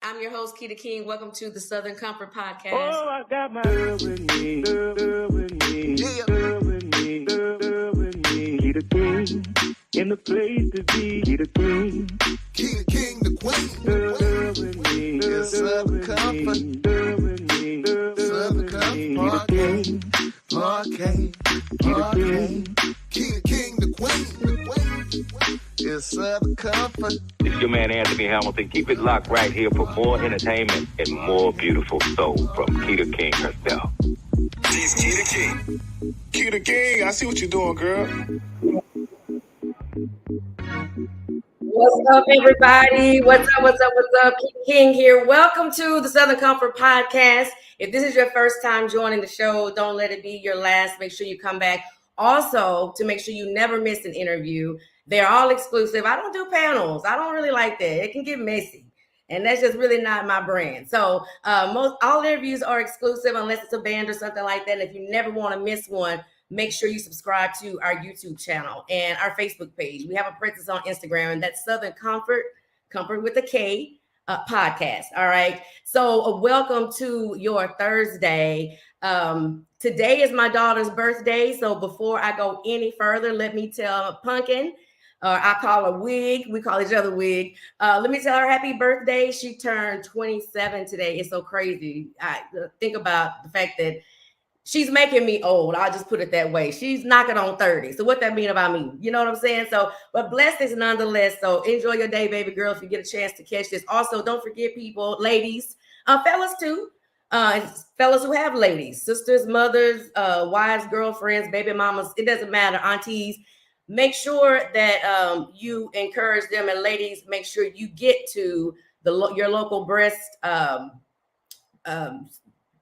I'm your host, Keeta King. Welcome to the Southern Comfort Podcast. Oh, I got my girl with me, girl with me, girl with me, girl with me. Keeta King, in the place to be. Keeta King, Keeta King, the queen. girl with me, It's Southern Comfort. girl with me, Southern Comfort Podcast. Keeta King, the queen. It's Southern Comfort. It's your man Anthony Hamilton. Keep it locked right here for more entertainment and more beautiful soul from Keeta King herself. She's Keeta King. Keeta King, I see what you're doing, girl. What's up, everybody? What's up? Keeta King here. Welcome to the Southern Comfort Podcast. If this is your first time joining the show, don't let it be your last. Make sure you come back. Also, to make sure you never miss an interview. They're all exclusive. I don't do panels. I don't really like that. It can get messy. And that's just really not my brand. So all interviews are exclusive unless it's a band or something like that. And if you never want to miss one, make sure you subscribe to our YouTube channel and our Facebook page. We have a presence on Instagram, and that's Southern Comfort with a K podcast. All right. So welcome to your Thursday. Today is my daughter's birthday. So before I go any further, let me tell Pumpkin, I call her Wig. We call each other Wig. Let me tell her happy birthday. She turned 27 today. It's so crazy. I think about the fact that she's making me old. I'll just put it that way. She's knocking on 30. So what that mean about me? You know what I'm saying? So, but blessings nonetheless. So enjoy your day, baby girl, if you get a chance to catch this. Also, don't forget people, ladies, fellas too. Fellas who have ladies, sisters, mothers, wives, girlfriends, baby mamas, it doesn't matter, aunties. Make sure that you encourage them, and ladies, make sure you get to your local breast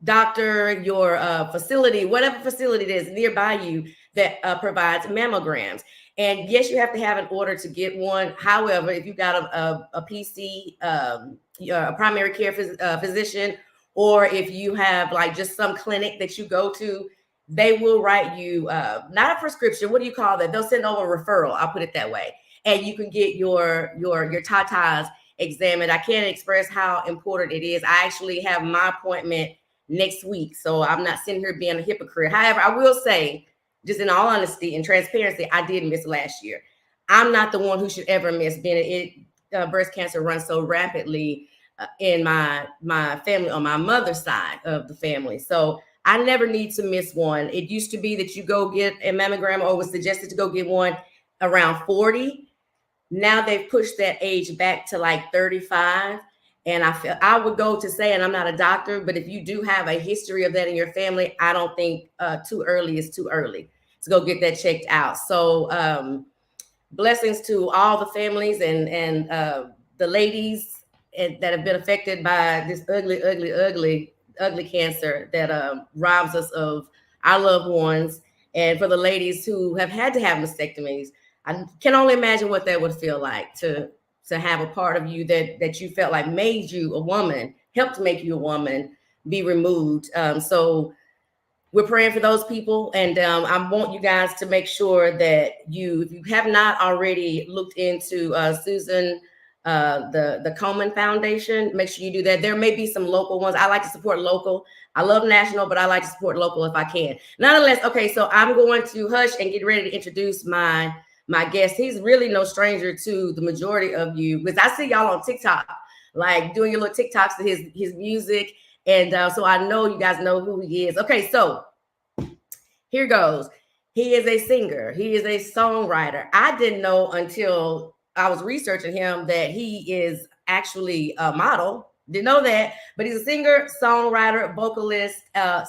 doctor, your facility, whatever facility it is nearby you that provides mammograms. And yes, you have to have an order to get one. However, if you've got a PC, a primary care physician, or if you have like just some clinic that you go to, they will write you not a prescription. What do you call that? They'll send over a referral. I'll put it that way. And you can get your tatas examined. I can't express how important it is. I actually have my appointment next week, so I'm not sitting here being a hypocrite. However, I will say, just in all honesty and transparency, I did miss last year. I'm not the one who should ever miss. Breast cancer runs so rapidly in my family on my mother's side of the family, so I never need to miss one. It used to be that you go get a mammogram, or was suggested to go get one around 40. Now they've pushed that age back to like 35. And I would go to say, and I'm not a doctor, but if you do have a history of that in your family, I don't think too early is too early to go get that checked out. So blessings to all the families and the ladies that have been affected by this ugly cancer that robs us of our loved ones. And for the ladies who have had to have mastectomies, I can only imagine what that would feel like to have a part of you that you felt like made you a woman, helped make you a woman, be removed. So we're praying for those people. And I want you guys to make sure that if you have not already looked into Susan, the Komen Foundation, make sure you do that. There may be some local ones. I like to support local. I love national, but I like to support local if I can. Nonetheless, okay, so I'm going to hush and get ready to introduce my guest. He's really no stranger to the majority of you, because I see y'all on TikTok, like doing your little TikToks to his music. And so I know you guys know who he is. Okay, so here goes. He is a singer. He is a songwriter. I didn't know until I was researching him that he is actually a model. Didn't know that, but he's a singer, songwriter, vocalist,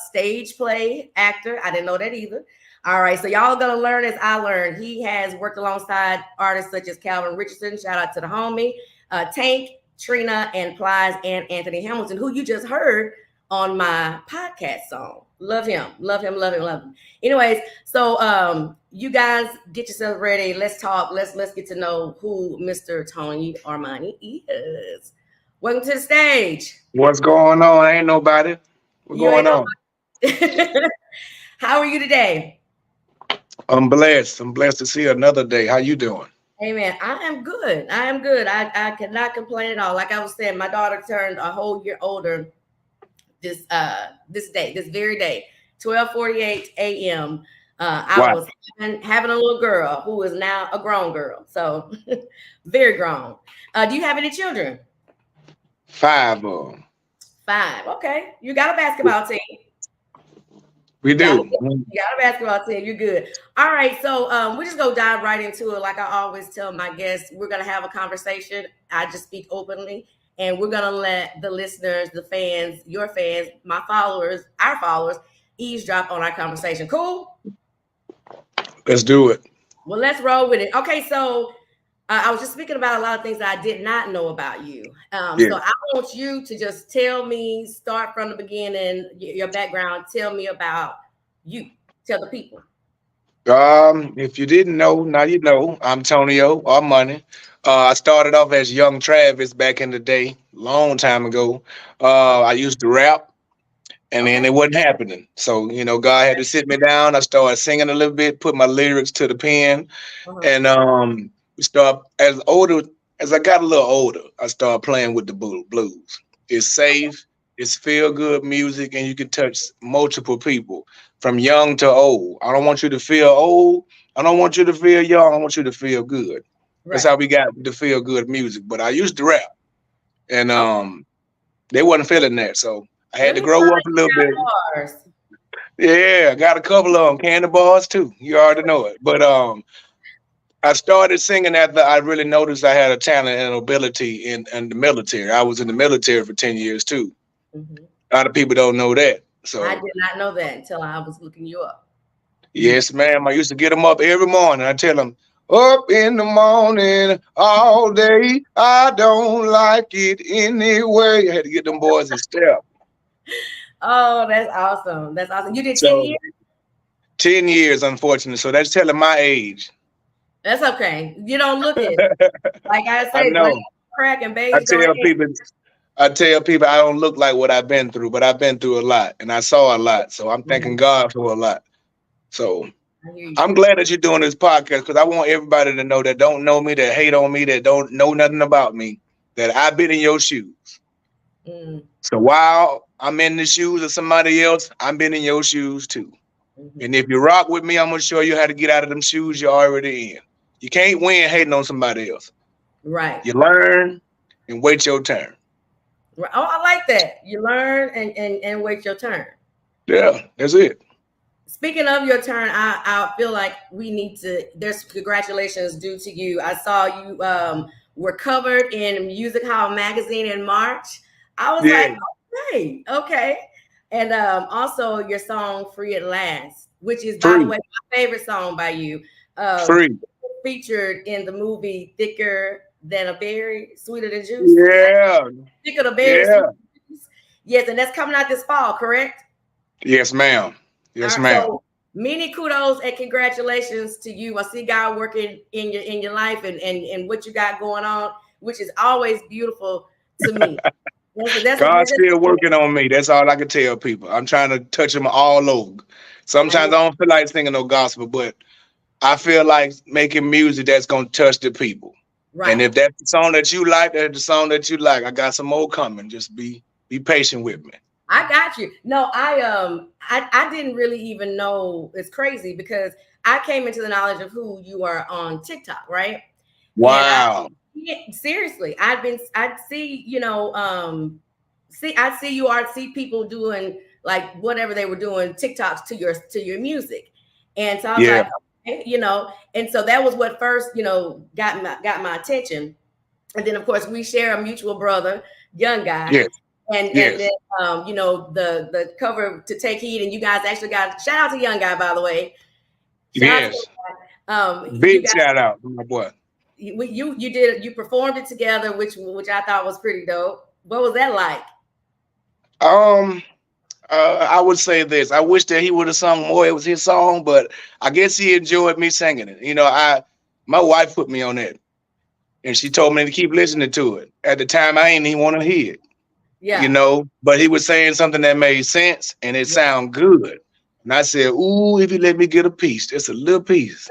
stage play, actor. I didn't know that either. All right, so y'all gonna learn as I learned. He has worked alongside artists such as Calvin Richardson, shout out to the homie, Tank, Trina, and Plies, and Anthony Hamilton, who you just heard on my podcast song. Love him. Anyways, so you guys get yourself ready. Let's talk. Let's get to know who Mr. Tonio Armani is. Welcome to the stage. What's going on? Ain't nobody. What's going on? How are you today? I'm blessed. I'm blessed to see another day. How you doing? Amen. I am good. I am good. I cannot complain at all. Like I was saying, my daughter turned a whole year older this very day, 12:48 a.m. I Wow. was having a little girl who is now a grown girl. So very grown. Do you have any children? 5 of them. 5. Okay. You got a basketball team. We You got, do. you got a basketball team. You're good. All right. So we just go dive right into it. Like I always tell my guests, we're gonna have a conversation. I just speak openly, and we're gonna let the listeners, the fans, your fans, my followers, our followers, eavesdrop on our conversation. Cool. Let's do it. Well, let's roll with it. Okay. So I was just speaking about a lot of things that I did not know about you. So I want you to just tell me, start from the beginning, your background. Tell me about you. Tell the people. If you didn't know, now you know. I'm Tonio Armani. I started off as young Travis back in the day, long time ago. I used to rap, and then it wasn't happening. So, God had to sit me down. I started singing a little bit, put my lyrics to the pen, and we start as I got a little older, I started playing with the blues. It's safe, it's feel good music, and you can touch multiple people from young to old. I don't want you to feel old. I don't want you to feel young. I want you to feel good. That's how we got the feel good music. But I used to rap, and they wasn't feeling that, so I had to grow up a little bit. Bars. Yeah, I got a couple of them, candy bars too. You already know it. But I started singing after I really noticed I had a talent and ability in the military. I was in the military for 10 years too. A lot of people don't know that. So I did not know that until I was looking you up. Yes, ma'am. I used to get them up every morning. I tell them, up in the morning all day. I don't like it anyway. I had to get them boys in step. Oh, that's awesome. That's awesome. You did 10 So years? 10 years, unfortunately. So that's telling my age. That's okay. You don't look it. Like I I say, know. crack and beige. I tell people I don't look like what I've been through, but I've been through a lot and I saw a lot. So I'm thanking God for a lot. So I'm glad that you're doing this podcast because I want everybody to know that don't know me, that hate on me, that don't know nothing about me, that I've been in your shoes. So while I'm in the shoes of somebody else, I've been in your shoes too. And if you rock with me, I'm going to show you how to get out of them shoes you're already in. You can't win hating on somebody else. Right. You learn and wait your turn. Oh, I like that. You learn and wait your turn. Yeah, that's it. Speaking of your turn, I feel like we need to, there's congratulations due to you. I saw you were covered in Music Hall magazine in March. I was like, okay. And also your song Free at Last, which is, by the way, my favorite song by you. Free. Featured in the movie Thicker Than a Berry, Sweeter Than Juice. Yeah. Thicker Than a Berry, Sweeter Than Juice. Yes, and that's coming out this fall, correct? Yes, ma'am. Yes, ma'am. So many kudos and congratulations to you. I see God working in your life and what you got going on, which is always beautiful to me. God's still working on me. That's all I can tell people. I'm trying to touch them all over. Sometimes I don't feel like singing no gospel, but I feel like making music that's going to touch the people. Right. And if that's the song that you like, that's the song that you like. I got some more coming. Just be patient with me. I got you. No, I didn't really even know. It's crazy because I came into the knowledge of who you are on TikTok, right? Wow. Seriously, I see people doing like whatever they were doing TikToks to your music, and so I was like, okay, and so that was what first got my attention, and then of course we share a mutual brother, Young Guy. Yes. And then the cover To Take Heed, and you guys actually got shout out to Young Guy, by the way. Big shout out to my boy. You performed it together, which I thought was pretty dope. What was that like? I would say this. I wish that he would have sung more. It was his song, but I guess he enjoyed me singing it. My wife put me on that, and she told me to keep listening to it. At the time, I ain't even want to hear it. Yeah. But he was saying something that made sense and it sounded good. And I said, ooh, if you let me get a piece, just a little piece.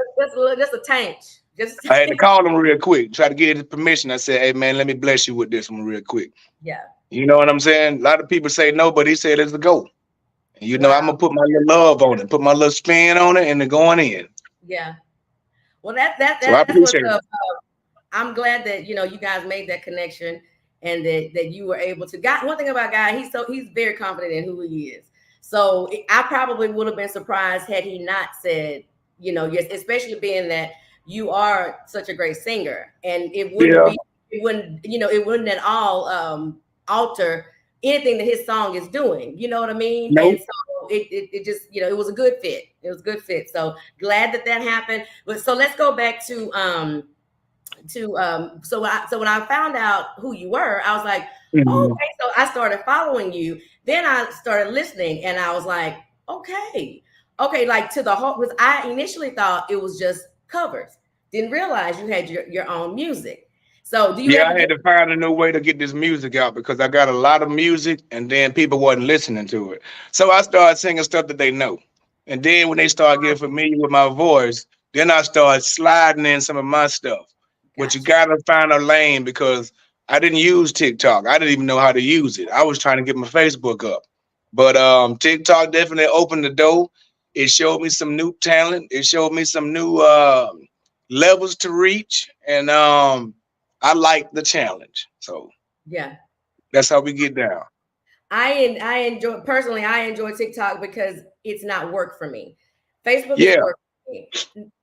Just a taint. Just I had to call him real quick, try to get his permission. I said, "Hey man, let me bless you with this one real quick." yeah. You know what I'm saying? A lot of people say no, but he said let's go. And you know, I'm Wow. gonna put my little love on it, put my little spin on it, and then going in. Yeah. Well, that's So I what's up. appreciate it. I'm glad that you guys made that connection and that you were able to. God, one thing about God, he's very confident in who he is. So I probably would have been surprised had he not said, yes, especially being that you are such a great singer, and Yeah. it wouldn't at all alter anything that his song is doing. You know what I mean? And Nope. so it just it was a good fit. It was a good fit. So glad that happened. But so let's go back so when I found out who you were, I was like, oh, Mhm. okay. So I started following you. Then I started listening, and I was like, okay, like to the whole. Because I initially thought it was just covers. Didn't realize you had your own music. So do you Yeah, ever I get? had to find a new way to get this music out because I got a lot of music and then people wasn't listening to it. So I started singing stuff that they know. And then when they start getting familiar with my voice, then I started sliding in some of my stuff. But you Gotcha. gotta find a lane because I didn't use TikTok. I didn't even know how to use it. I was trying to get my Facebook up. But TikTok definitely opened the door. It showed me some new talent. It showed me some new levels to reach. And I like the challenge. So Yeah. that's how we get down. I enjoy personally. I enjoy TikTok because it's not work for me. Facebook is Yeah, work for me.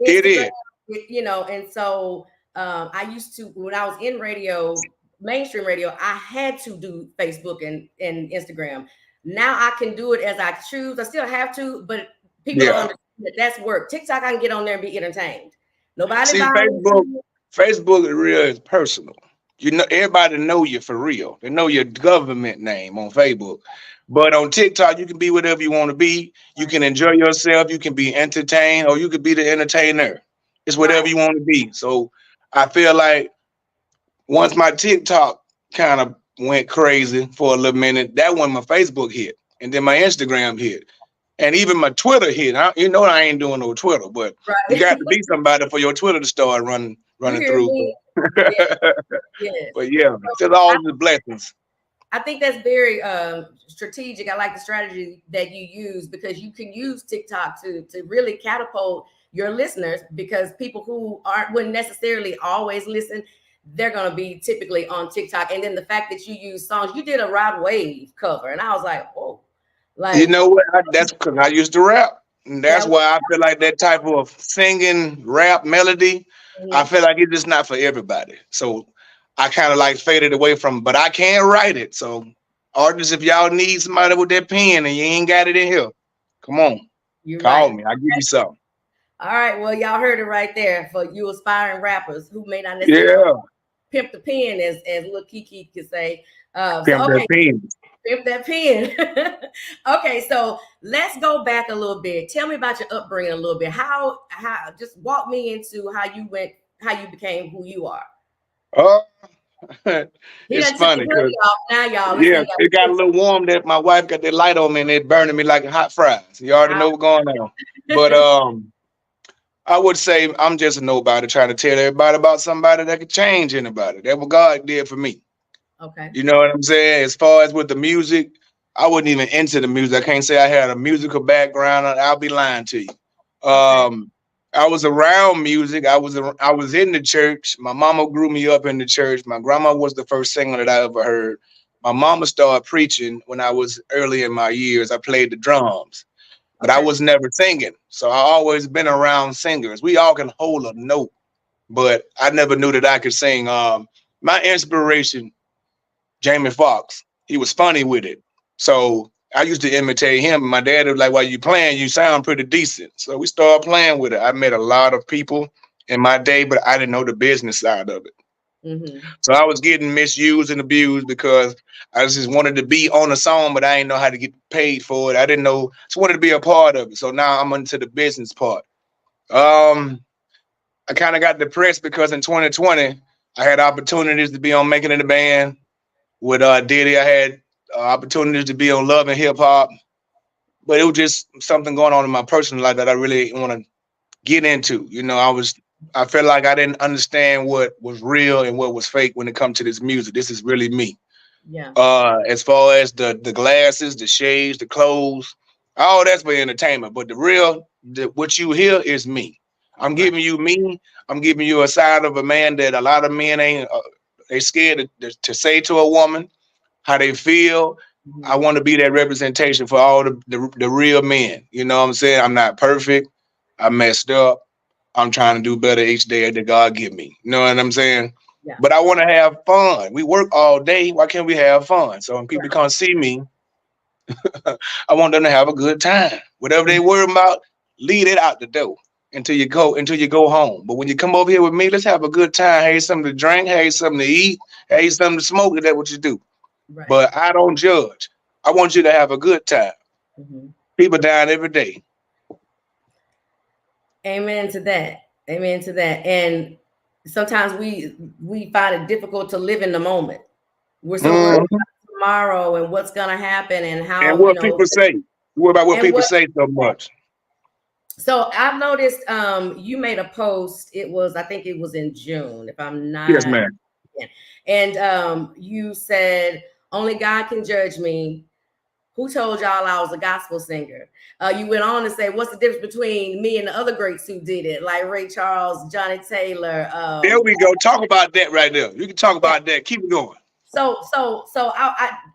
it Instagram, is. and so I used to when I was in radio, mainstream radio. I had to do Facebook and Instagram. Now I can do it as I choose. I still have to, but people don't Yeah. understand that that's work. TikTok, I can get on there and be entertained. Nobody See, bothers Facebook, me. Facebook is real is personal. You know, everybody know you for real. They know your government name on Facebook. But on TikTok, you can be whatever you want to be. You can enjoy yourself. You can be entertained, or you could be the entertainer. It's whatever Right. you want to be. So I feel like once my TikTok kind of went crazy for a little minute, that when my Facebook hit, and then my Instagram hit, and even my Twitter hit. I ain't doing no Twitter, but you Right. got to be somebody for your Twitter to start You running hear through. me? Yeah. Yes. But yeah, it's all the blessings. I think that's very strategic. I like the strategy that you use because you can use TikTok to really catapult your listeners because people who wouldn't necessarily always listen, they're going to be typically on TikTok. And then the fact that you use songs, you did a Rod Wave cover, and I was like, oh, You like know what? That's because I used to rap. And that's that. why I feel like that type of singing rap melody, I Mhm. feel like it's just not for everybody. So I kind of like faded away from, but I can write it. So artists, if y'all need somebody with that pen and you ain't got it in here, come on, You're call right. me. I'll give you something. All right. Well, y'all heard it right there for you aspiring rappers who may not necessarily know Yeah, pimp the pen, as Lil Kiki could say. So pimp that okay. pen. Pimp that pen. Okay, so let's go back a little bit. Tell me about your upbringing a little bit. How just walk me into how you became who you are. Oh, He it's done took the funny because hoodie off. Now, y'all, let's yeah, see. it got a little warm that my wife got that light on me and it burning me like hot fries. You already know what's going on. But I would say I'm just a nobody trying to tell everybody about somebody that could change anybody. That's what God did for me. Okay. You know what I'm saying? As far as with the music, I wasn't even into the music. I can't say I had a musical background. I'll be lying to you. Okay. I was around music. I was in the church. My mama grew me up in the church. My grandma was the first singer that I ever heard. My mama started preaching when I was early in my years. I played the drums, but I Okay. was never singing. So I always been around singers. We all can hold a note, but I never knew that I could sing. My inspiration Jamie Foxx. He was funny with it. So I used to imitate him. My dad was like, while you playing, you sound pretty decent. So we started playing with it. I met a lot of people in my day, but I didn't know the business side of it. Mm-hmm. So I was getting misused and abused because I just wanted to be on a song, but I didn't know how to get paid for it. I didn't know, just wanted to be a part of it. So now I'm into the business part. Um, I kind of got depressed because in 2020, I had opportunities to be on Making It a Band with Diddy. I had opportunities to be on Love and Hip Hop, but it was just something going on in my personal life that I really didn't want to get into. You know, I was I felt like I didn't understand what was real and what was fake when it comes to this music. This is really me. Yeah. As far as the glasses, the shades, the clothes, all that's for entertainment. But the real, what you hear is me. I'm Right. giving you me. I'm giving you a side of a man that a lot of men ain't. They scared to say to a woman how they feel. I Mhm. want to be that representation for all the real men. You know what I'm saying? I'm not perfect. I messed up. I'm trying to do better each day that God give me. You know what I'm saying? Yeah. But I want to have fun. We work all day. Why can't we have fun? So when people Right. come see me, I want them to have a good time. Whatever they Mhm. worry about, leave it out the door until you go home. But when you come over here with me, let's have a good time. Have something to drink, have something to eat, have something to smoke. That's what you do. Right. But I don't judge. I want you to have a good time. Mhm. People dying every day. Amen to that. Amen to that. And sometimes we find it difficult to live in the moment. We're so worried Mhm. about tomorrow and what's gonna happen and And how, what people say. You worry about what and people what. say so much. So I've noticed you made a post. It was, I think it was in June, if I'm Yes, not. man. And you said, only God can judge me. Who told y'all I was a gospel singer? You went on to say, what's the difference between me and the other greats who did it, like Ray Charles, Johnny Taylor? There we go. Talk about that right there. You can talk Yeah. about that. Keep it going. So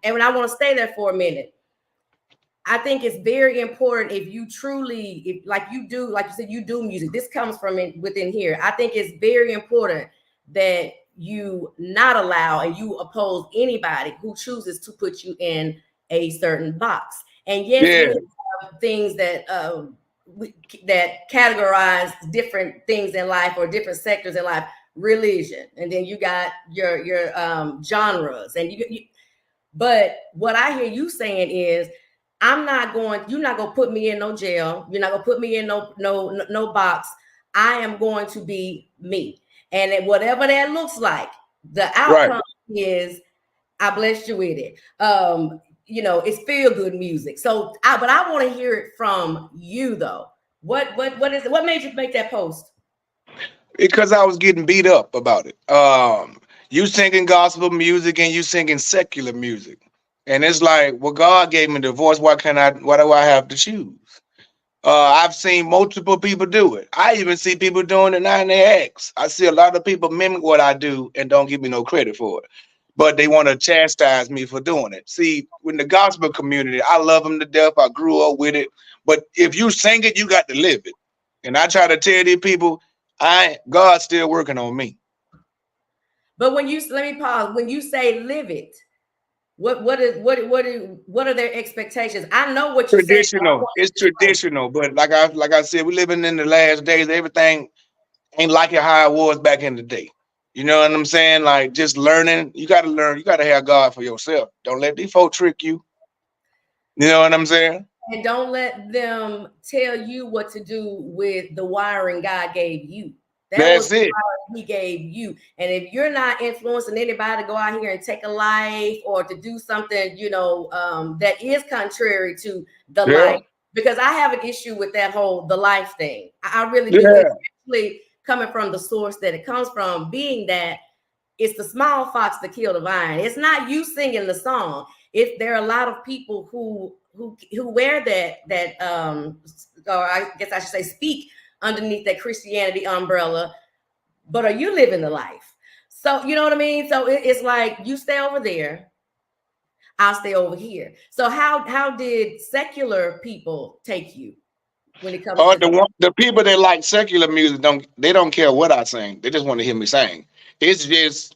and I want to stay there for a minute. I think it's very important if you truly, if like you do, like you said, you do music. This comes from within here. I think it's very important that you not allow and you oppose anybody who chooses to put you in a certain box. And yes, Yeah. we can have things that that categorize different things in life or different sectors in life, religion, and then you got your genres, and you. But what I hear you saying is, you're not going to put me in no jail. You're not going to put me in no box. I am going to be me. And whatever that looks like, the Right. outcome is I blessed you with it. It's feel good music. But I want to hear it from you though. What is it? What made you make that post? Because I was getting beat up about it. You singing gospel music and you singing secular music. And it's like, well, God gave me the voice. Why do I have to choose? I've seen multiple people do it. I even see people doing it now in their acts. I see a lot of people mimic what I do and don't give me no credit for it. But they want to chastise me for doing it. See, in the gospel community, I love them to death. I grew up with it. But if you sing it, you got to live it. And I try to tell these people, God's still working on me. But let me pause. When you say live it, what are their expectations? I know what you're saying. But I Traditional. want It's you to explain. traditional. But like I said, we're living in the last days. Everything ain't like it how it was back in the day. You know what I'm saying? Like just learning. You gotta learn. You gotta have God for yourself. Don't let these folks trick you. You know what I'm saying? And don't let them tell you what to do with the wiring God gave you. That was That's the it. wiring He gave you. And if you're not influencing anybody to go out here and take a life or to do something, that is contrary to the Yeah. life, because I have an issue with that whole the life thing. I really do, Yeah. especially coming from the source that it comes from, being that it's the small fox that killed the vine. It's not you singing the song. There are a lot of people who wear or I guess I should say speak underneath that Christianity umbrella, but are you living the life? So you know what I mean? So it's like you stay over there, I'll stay over here. So how did secular people take you when it comes Or to the people that like secular music don't care what I sing. They just want to hear me sing. It's just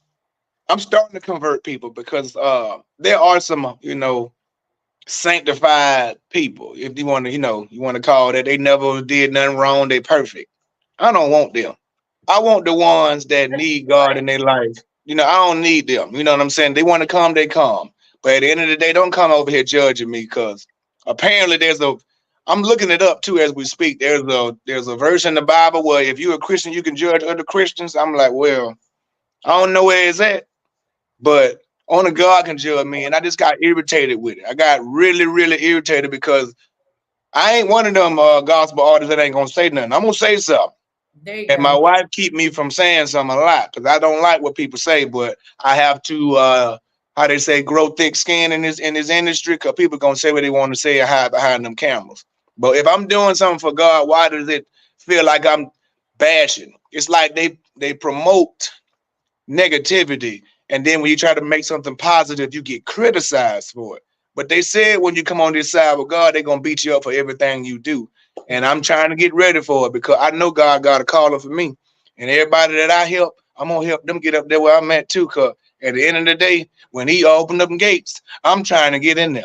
I'm starting to convert people because there are some sanctified people. If you want to you want to call that, they never did nothing wrong. They perfect. I don't want them. I want the ones that need God in their life. I don't need them. You know what I'm saying? They want to come, they come. But at the end of the day, don't come over here judging me because apparently I'm looking it up too as we speak. There's a verse in the Bible where if you're a Christian, you can judge other Christians. I'm like, well, I don't know where it's at, but only God can judge me. And I just got irritated with it. I got really, really irritated because I ain't one of them gospel artists that ain't gonna say nothing. I'm gonna say something. There you And my go. wife keep me from saying something a lot because I don't like what people say, but I have to how they say grow thick skin in this industry because people gonna say what they want to say and hide behind them cameras. But if I'm doing something for God, why does it feel like I'm bashing? It's like they promote negativity, and then when you try to make something positive, you get criticized for it. But they said when you come on this side with God, they're gonna beat you up for everything you do. And I'm trying to get ready for it because I know God got a calling for me. And everybody that I help, I'm gonna help them get up there where I'm at too. Cause at the end of the day, when he opened up gates, I'm trying to get in there.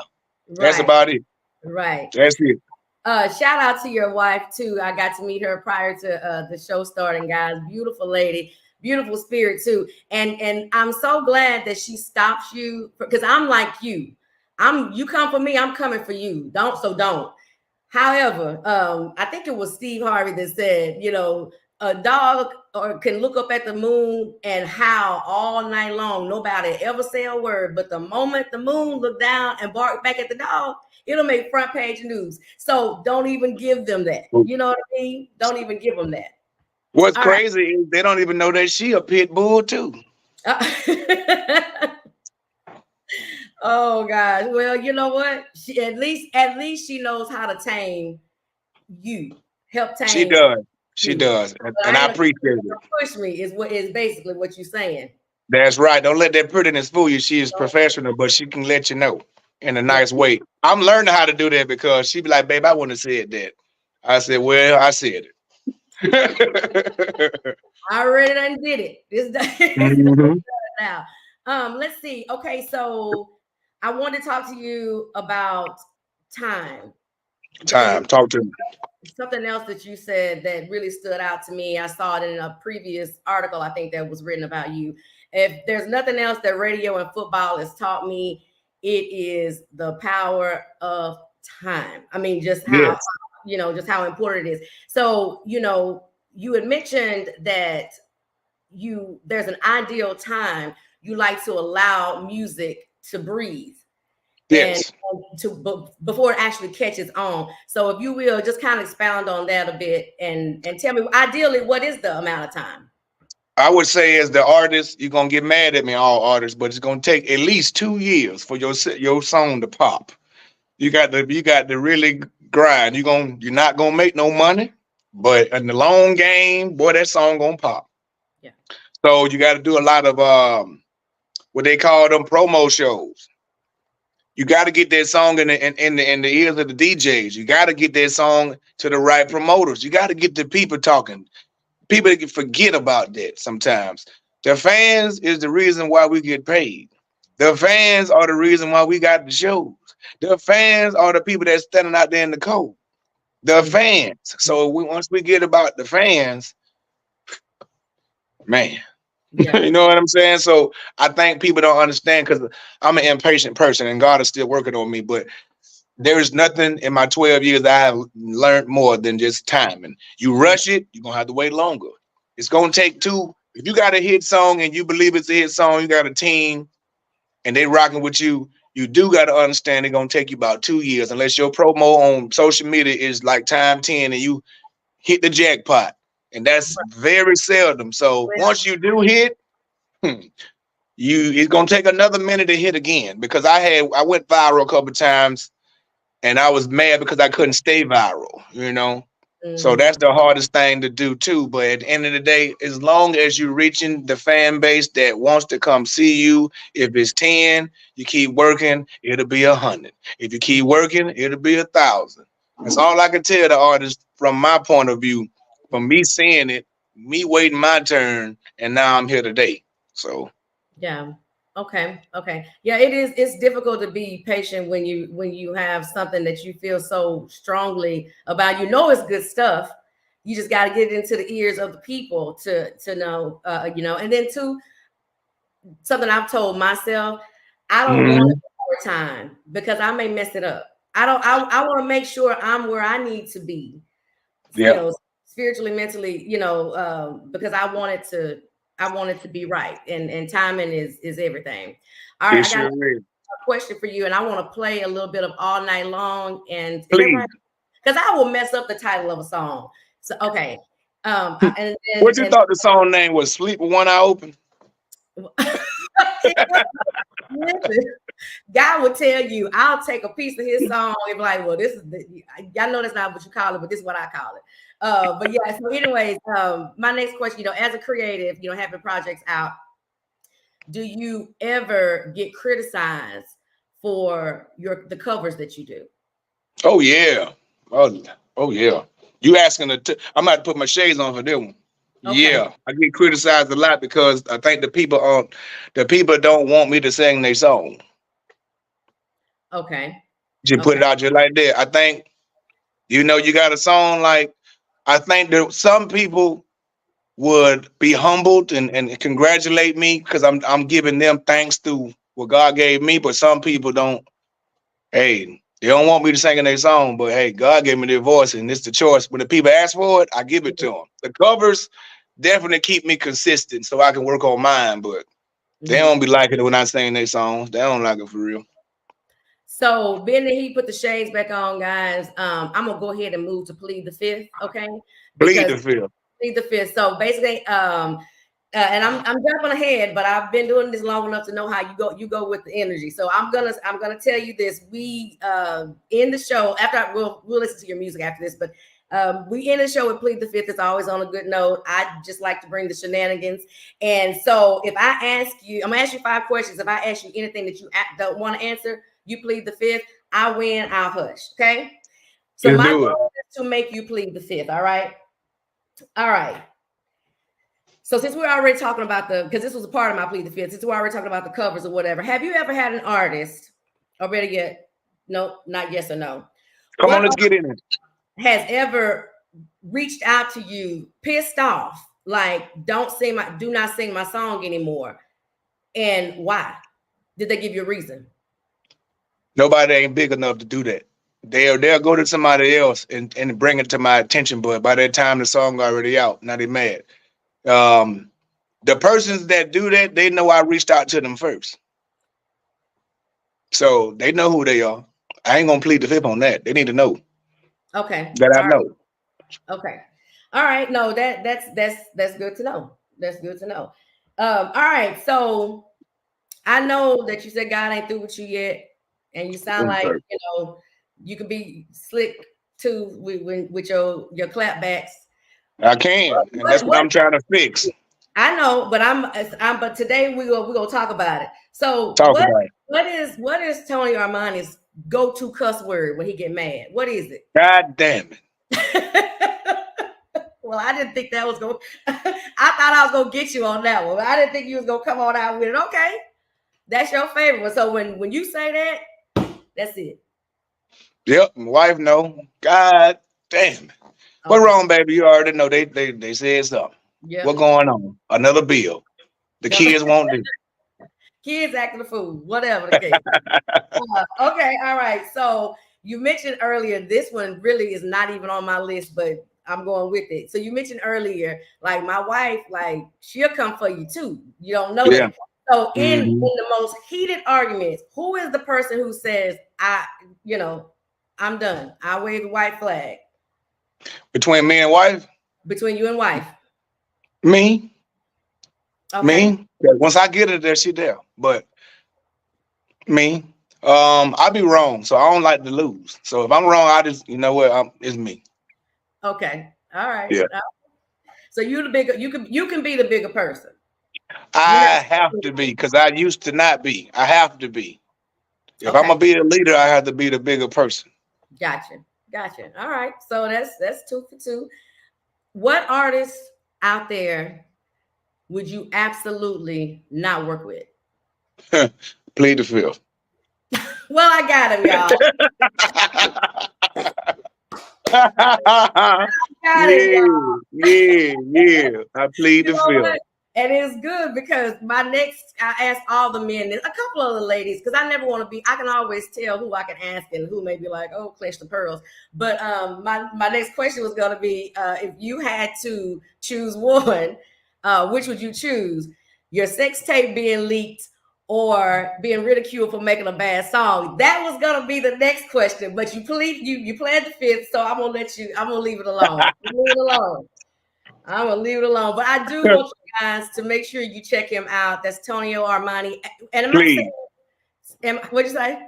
That's Right. about it. Right. That's it. Shout out to your wife too. I got to meet her prior to the show starting, guys. Beautiful lady, beautiful spirit too. And I'm so glad that she stops you because I'm like you. You come for me, I'm coming for you. Don't. However, I think it was Steve Harvey that said, a dog can look up at the moon and howl all night long. Nobody ever say a word. But the moment the moon look down and bark back at the dog, it'll make front page news. So don't even give them that. You know what I mean? Don't even give them that. What's All right. crazy is they don't even know that she a pit bull too. Oh gosh. Well, you know what? She at least she knows how to tame you. Help She tame does. She you. does. But And I I ain't appreciate it. gonna push me is basically what you're saying. That's right. Don't let that prettiness fool you. She is professional, but she can let you know in a Yeah. nice way. I'm learning how to do that because she be like, babe, I wouldn't have said that. I said, well, I said it. I already done did it. It's done Mhm. now. Let's see. Okay, so I want to talk to you about time because Time. Talk to me. something else that you said that really stood out to me. I saw it in a previous article, I think, that was written about you. If there's nothing else that radio and football has taught me, it is the power of time. I mean, Yes. just how important it is. So, you had mentioned that there's an ideal time you like to allow music to breathe and Yes. before it actually catches on. So if you will just kind of expound on that a bit and tell me ideally what is the amount of time. I would say as the artist, you're gonna get mad at me, all artists, but it's gonna take at least 2 years for your song to pop. You got to really grind. You're not gonna make no money, but in the long game, boy, that song gonna pop. Yeah. So you got to do a lot of what they call them promo shows. You got to get that song in the ears of the DJs. You got to get that song to the right promoters. You got to get the people talking. People can forget about that sometimes. The fans is the reason why we get paid. The fans are the reason why we got the shows. The fans are the people that's standing out there in the cold. The fans. So once we get about the fans, man, Yeah. you know what I'm saying? So I think people don't understand because I'm an impatient person and God is still working on me. But there's nothing in my 12 years that I have learned more than just timing. You rush it, you're gonna have to wait longer. It's gonna take two. If you got a hit song and you believe it's a hit song, you got a team and they rocking with you, you do got to understand it's gonna take you about 2 years unless your promo on social media is like time 10 and you hit the jackpot. And that's very seldom. So once you do hit, it's gonna take another minute to hit again because I went viral a couple times and I was mad because I couldn't stay viral. So Mhm. that's the hardest thing to do too. But at the end of the day, as long as you're reaching the fan base that wants to come see you, if it's 10, you keep working, it'll be 100. If you keep working, it'll be 1,000. That's all I can tell the artist from my point of view, from me seeing it, me waiting my turn, and now I'm here today. So Yeah. Okay. Yeah, it's difficult to be patient when you have something that you feel so strongly about. It's good stuff. You just got to get it into the ears of the people to know, and then too, something I've told myself, I don't want mhm. more time because I may mess it up. I want to make sure I'm where I need to be, Yeah, spiritually, mentally, because I want it to be right. And timing is everything. All right, it I got sure a is. question for you, and I want to play a little bit of All Night Long and everybody, Please. because I will mess up the title of a song. So okay. What you thought the song name was? Sleep with one eye open? Listen, God will tell you, I'll take a piece of his song and be like, well, this is y'all know that's not what you call it, but this is what I call it. But yeah, so anyways, my next question, as a creative, having projects out, do you ever get criticized for the covers that you do? Oh yeah. Oh yeah. You asking I'm about to put my shades on for this one. Okay. Yeah, I get criticized a lot because I think the people don't want me to sing their song. Okay. Just put it out just like that. I think, you got a song like, I think that some people would be humbled and congratulate me because I'm giving them thanks to what God gave me, but some people don't. Hey, they don't want me to sing in their song, but hey, God gave me their voice and it's the choice. When the people ask for it, I give it to them. The covers definitely keep me consistent so I can work on mine, but they don't be liking it when I sing their songs. They don't like it for real. So being that he put the shades back on, guys, I'm gonna go ahead and move to Plead the Fifth, okay? Plead the Fifth. Plead the Fifth. So basically, and I'm jumping ahead, but I've been doing this long enough to know how you go with the energy. So I'm gonna tell you this. We in the show we'll listen to your music after this, but we end the show with Plead the Fifth. It's always on a good note. I just like to bring the shenanigans. And so if I ask you, I'm gonna ask you 5 questions. If I ask you anything that you don't want to answer, you plead the fifth. I win. I'll hush. Okay. So my goal is to make you plead the fifth. All right. All right. So since we're already talking about because this was a part of my plead the fifth, since we're already talking about the covers or whatever, have you ever had an artist, or better yet, no, not yes or no. Come on, let's get in it. Has ever reached out to you, pissed off, like do not sing my song anymore, and why? Did they give you a reason? Nobody ain't big enough to do that. They'll go to somebody else and bring it to my attention, but by that time the song already out. Now they mad. The persons that do that, they know I reached out to them first, so they know who they are. I ain't gonna plead the fifth on that. They need to know. Okay. That I know. Okay. All right. No, that's good to know. That's good to know. All right. So I know that you said God ain't through with you yet, and you sound like you can be slick too with your clapbacks. I can, and that's what I'm trying to fix. I know, but but today we're gonna talk about it. So what is Tonio Armani's go-to cuss word when he get mad? What is it? God damn it. Well, I didn't think that was going. I thought I was gonna get you on that one, but I didn't think you was gonna come on out with it. Okay, that's your favorite one. So when you say that, that's it. Yep, my wife know. God damn it. What wrong, baby? You already know they said something. Yep. What going on? Another bill. The kids won't do. Kids acting a fool, whatever the case. Okay, all right. So you mentioned earlier, this one really is not even on my list, but I'm going with it. So you mentioned earlier, like my wife, like she'll come for you too. You don't know that. So in the most heated arguments, who is the person who says, I'm done. I wave the white flag. Between me and wife? Between you and wife. Me. Okay. Me. Once I get her there, she there. But me. I be wrong, so I don't like to lose. So if I'm wrong, I just it's me. Okay. All right. Yeah. So you the bigger. You can be the bigger person. I have to be, because I used to not be. I have to be. If I'm gonna be a leader, I have to be the bigger person. Gotcha. All right. So that's 2 for 2. What artists out there would you absolutely not work with? Plead the fifth. Well, I got him, y'all. Yeah. I plead the fifth. And it's good because I ask all the men, a couple of the ladies, because I never want to I can always tell who I can ask and who may be like, oh, clench the pearls. But my next question was going to be, if you had to choose one, which would you choose? Your sex tape being leaked or being ridiculed for making a bad song? That was going to be the next question, but you pled the fifth, so I'm going to leave it alone. Leave it alone. I'm gonna leave it alone. But I do want you guys to make sure you check him out. That's Tonio Armani. And I'm not Please. saying, what'd you say?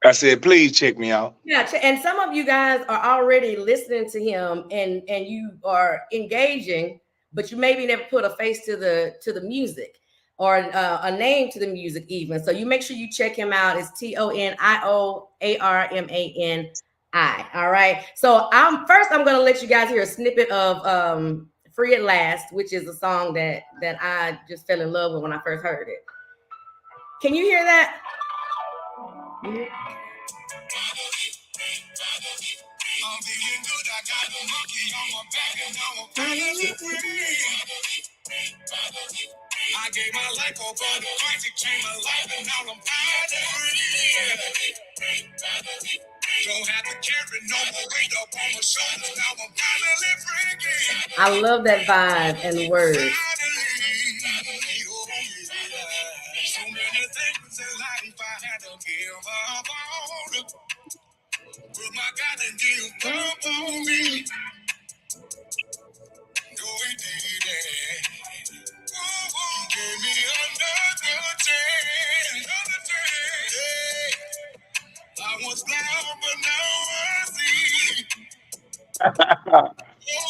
I said, please check me out. Yeah, and some of you guys are already listening to him and you are engaging, but you maybe never put a face to the music or a name to the music even. So you make sure you check him out. It's TonioArmani. All right. So I'm gonna let you guys hear a snippet of Free at Last, which is a song that I just fell in love with when I first heard it. Can you hear that? Yeah. I'm feeling good, I got a monkey on my back and now I'm finally free. I gave my life over to Christ, it came alive and now I'm finally free. Don't have to carry no more weight up on my shoulders, now I'm finally free. I love that vibe and the words. So many things in life I had to give up on. But my God didn't come for me. No, he didn't. He gave me another chance. Hey, I was blind, but now I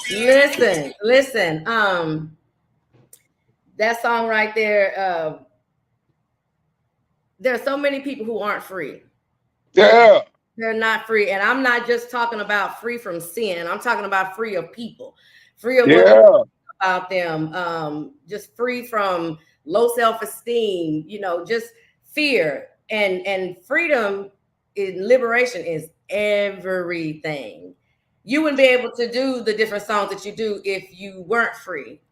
see. Listen. That song right there. There are so many people who aren't free. Yeah. They're not free, and I'm not just talking about free from sin. I'm talking about free of people, free of what people about them. Just free from low self-esteem. Just fear and freedom. Liberation is everything. You wouldn't be able to do the different songs that you do if you weren't free.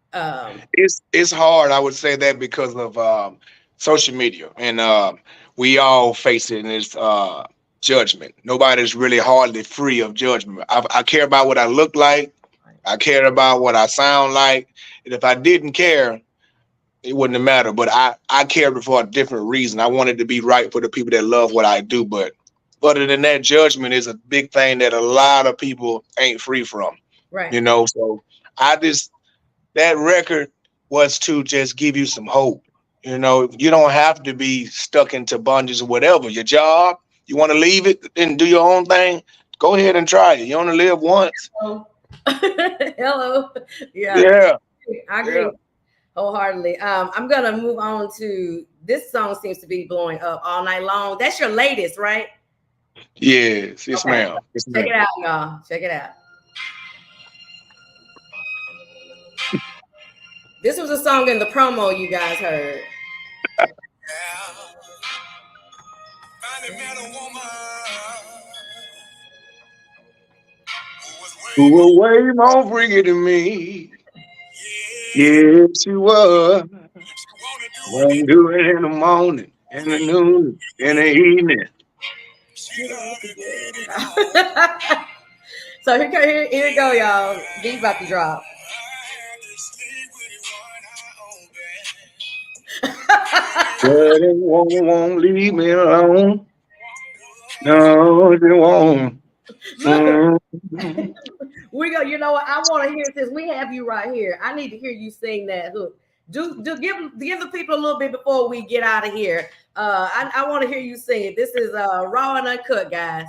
It's hard. I would say that because of social media, and we all face it, and it's judgment. Nobody's really hardly free of judgment. I care about what I look like. I care about what I sound like. And if I didn't care, it wouldn't have mattered. But I cared for a different reason. I wanted to be right for the people that love what I do. But other than that, judgment is a big thing that a lot of people ain't free from. Right. So that record was to just give you some hope. You don't have to be stuck into bondage or whatever. Your job, you want to leave it and do your own thing, go ahead and try it. You only live once. Hello. Yeah. I agree wholeheartedly. I'm gonna move on to this song. Seems to be blowing up all night long. That's your latest, right? Yes, Okay. ma'am. Check it out, y'all. Check it out. This was a song in the promo you guys heard. Who were way more freaky than me. Yes, she was. Won't do it in the morning, in the noon, in the evening. So here you go, y'all. Beat about to drop. But it won't leave me alone. No, it won't. We go. You know what? I want to hear, since we have you right here, I need to hear you sing that hook. Do give the people a little bit before we get out of here. I want to hear you sing it. This is raw and uncut, guys.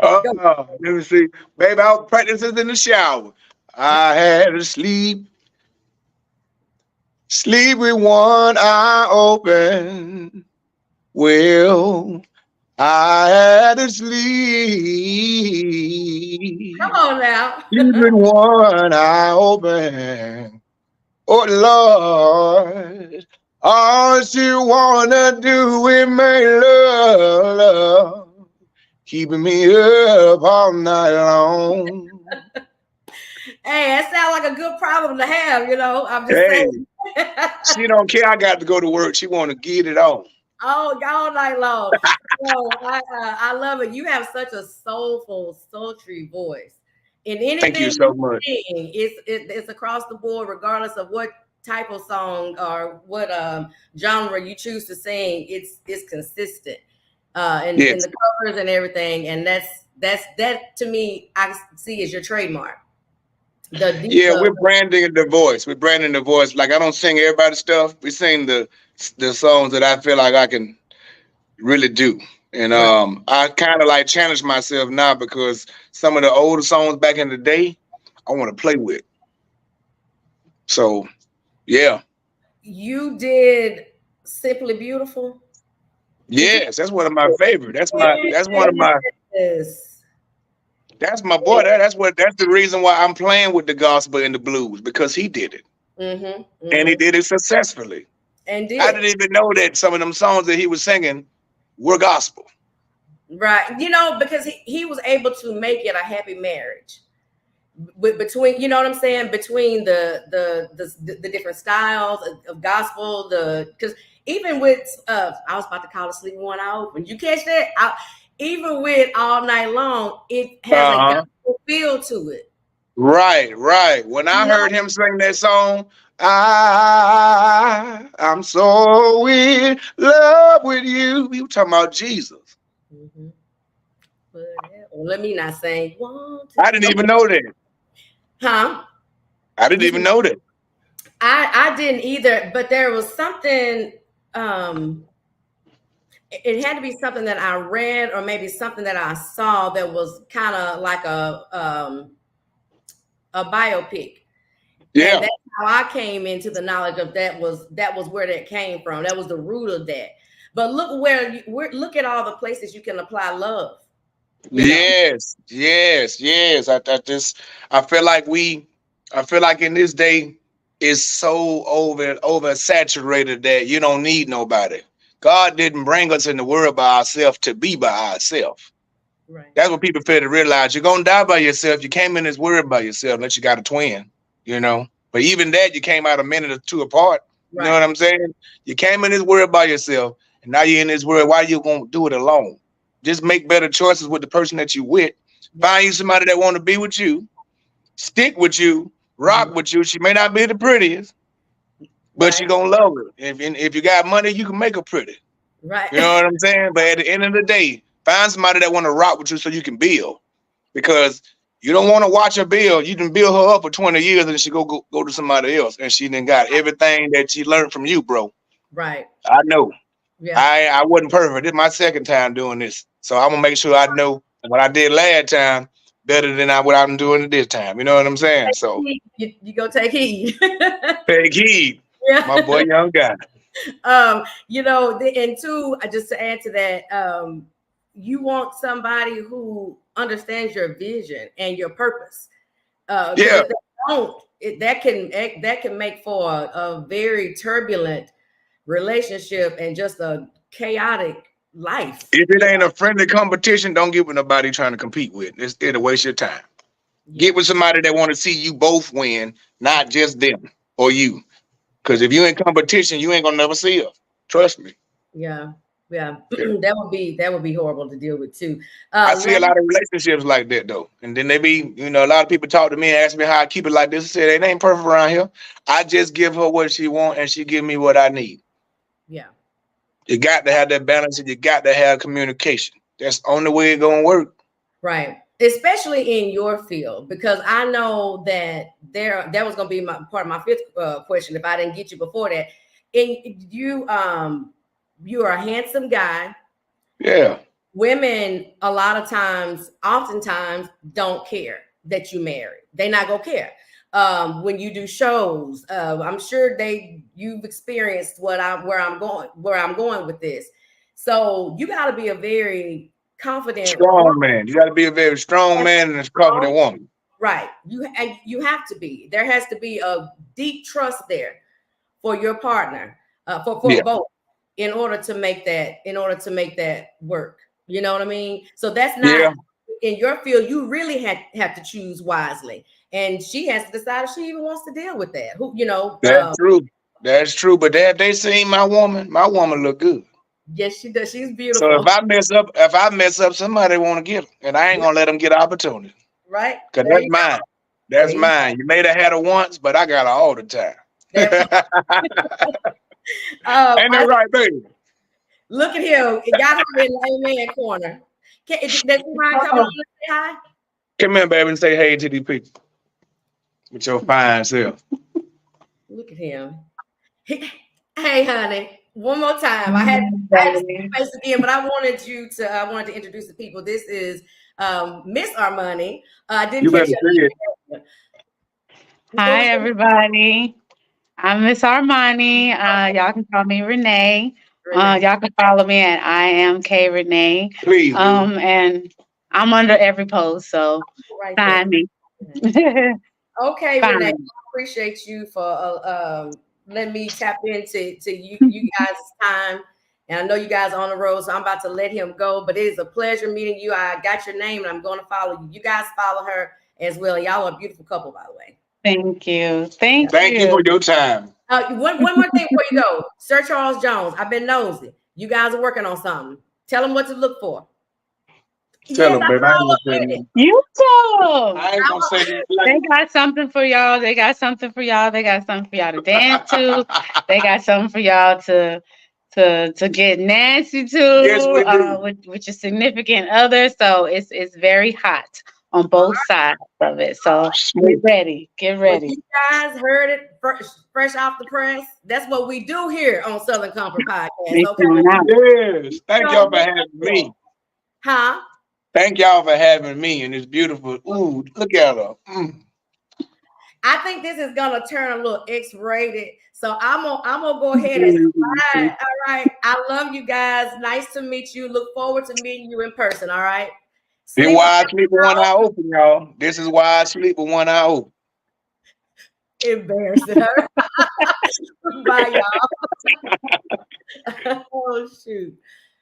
Let me see. Baby, I was practicing in the shower. I had to sleep with one eye open. Well, I had to sleep. Come on now. Sleep with one eye open. Oh, Lord. All she wanna do is make love. Keeping me up all night long. Hey, that sounds like a good problem to have, I'm just saying. She don't care. I got to go to work. She want to get it on. Oh, all night long. I love it. You have such a soulful, sultry voice. In anything, thank you so much. It's across the board, regardless of what type of song or what genre you choose to sing. It's consistent. In the covers and everything, and that to me I see as your trademark. Yeah, the we're branding the voice. We're branding the voice. Like I don't sing everybody's stuff. We sing the songs that I feel like I can really do. And right. I kind of like challenge myself now because some of the older songs back in the day, I want to play with. So yeah, You did Simply Beautiful. Did you? yes, that's one of my favorite. That's one of my Yes. that's my boy. That's the reason why I'm playing with the gospel and the blues because he did it Mm-hmm. and he Mm-hmm. did it successfully. And I did. didn't even know that some of them songs that he was singing were gospel. Right. Because he was able to make it a happy marriage. Between, you know what I'm saying, between the different styles of gospel, because even with I was about to call it Sleeping One Eye Open. You catch that? Even with All Night Long, it has a Uh-huh. gospel feel to it. Right, right. When I You know? heard him sing that song, I'm so in love with you. He was talking about Jesus. Mhm. Well, let me not sing. I didn't even Okay. know that. Huh? I didn't You even see, know that. I didn't either, but there was something. Um, it had to be something that I read, or maybe something that I saw that was kind of like a biopic, and Yeah. that's how I came into the knowledge of that was where that came from. That was the root of that. But look at all the places you can apply love. You know, Yes, yes, yes. I feel like I feel like in this day it's so oversaturated that you don't need nobody. God didn't bring us in the world by ourselves to be by ourselves. right, That's what people fail to realize. You're gonna die by yourself. You came in this world by yourself unless you got a twin, you know. But even that, you came out a minute or two apart. You know right, what I'm saying? You came in this world by yourself, and now you're in this world. Why you gonna do it alone? Just make better choices with the person that you with. yep, Find you somebody that want to be with you, stick with you, mhm, rock with you. She may not be the prettiest, but she right, gonna love her. If you got money, you can make her pretty. right, You know what I'm saying? But at the end of the day, find somebody that want to rock with you so you can build. Because you don't want to watch her build. You can build her up for 20 years and she go to somebody else. And she then got everything that she learned from you, bro. right, I know. yeah. I wasn't perfect. This is my second time doing this. So I'm gonna make sure I know what I did last time better than what I'm doing this time. You know what I'm saying? So You go take heed. take heed, my Yeah. boy, young guy. And two, just to add to that, you want somebody who understands your vision and your purpose. Because Yeah. if they don't, that can make for a very turbulent relationship and just a chaotic life. If it ain't a friendly competition, don't get with nobody trying to compete with. It'll waste your time. Yeah, Get with somebody that want to see you both win, not just them or you. Because if you in competition, you ain't gonna never see her. Trust me. yeah, yeah. Yeah. That would be horrible to deal with too. I see a Last, lot of relationships like that though. And then they be, a lot of people talk to me and ask me how I keep it like this. I said it ain't perfect around here. I just give her what she want and she give me what I need. yeah. You got to have that balance and you got to have communication. That's the only way it gonna work. Right. Especially in your field, because I know that was going to be my part of my fifth question if I didn't get you before that. And you are a handsome guy. Yeah. Women a lot of times, oftentimes, don't care that you married. They not gonna care. When you do shows, I'm sure you've experienced where I'm going with this. So you got to be a very confident Strong woman. man. You gotta be a very strong man and a confident woman. Right. You have to be. There has to be a deep trust there for your partner, for Yeah. both, in order to make that work. You know what I mean? So that's Yeah. not in your field. You really have to choose wisely, and she has to decide if she even wants to deal with that. That's true. That's true. But they seen my woman look good. Yes, she does. She's So beautiful. if I mess up, somebody want to get them, and I ain't Yeah, gonna let them get opportunity. right Cause there that's you mine. go. There That's you go. mine. You may have had her once, but I got her all the time. That part. Ain't that I right, baby? look at him. Got her in the amen corner. Does she mind coming on and say hi? Come here, baby, and say hey to these people. with your fine self. Look at him. Hey, honey. One more time. I had to see your face again, but I wanted to introduce the people. This is Miss Armani. I didn't You catch better say it. your name. Hi, everybody. I'm Miss Armani. Y'all can call me Renee. Renee. Y'all can follow me at I am K Renee. Please. Do. And I'm under every post, so Right find me. Okay, Find Renee. I me. appreciate you for letting me tap into you guys' time. And I know you guys are on the road, so I'm about to let him go. But it is a pleasure meeting you. I got your name, and I'm going to follow you. You guys follow her as well. Y'all are a beautiful couple, by the way. Thank you. Thank you for your time. One more thing before you go. Sir Charles Jones, I've been nosy. You guys are working on something. Tell them what to look for. Tell them, baby. I ain't gonna say nothing. You too. I ain't gonna say nothing. They got something for y'all. They got something for y'all. They got something for y'all to dance to. They got something for y'all to get nasty to. Yes, we do. With your significant other. So it's very hot on both sides of it. So get ready. Get ready. Well, you guys heard it fresh off the press. That's what we do here on Southern Comfort Podcast. Okay. Yes. Thank y'all for having me. Huh? Thank y'all for having me and it's beautiful. Ooh, look at her. I think this is gonna turn a little X-rated. So I'm gonna go ahead and slide. All right. I love you guys. Nice to meet you. Look forward to meeting you in person. All right. This is why I sleep with one eye open, y'all. This is why I sleep with one eye open. Embarrassing her. Bye, y'all. Oh shoot.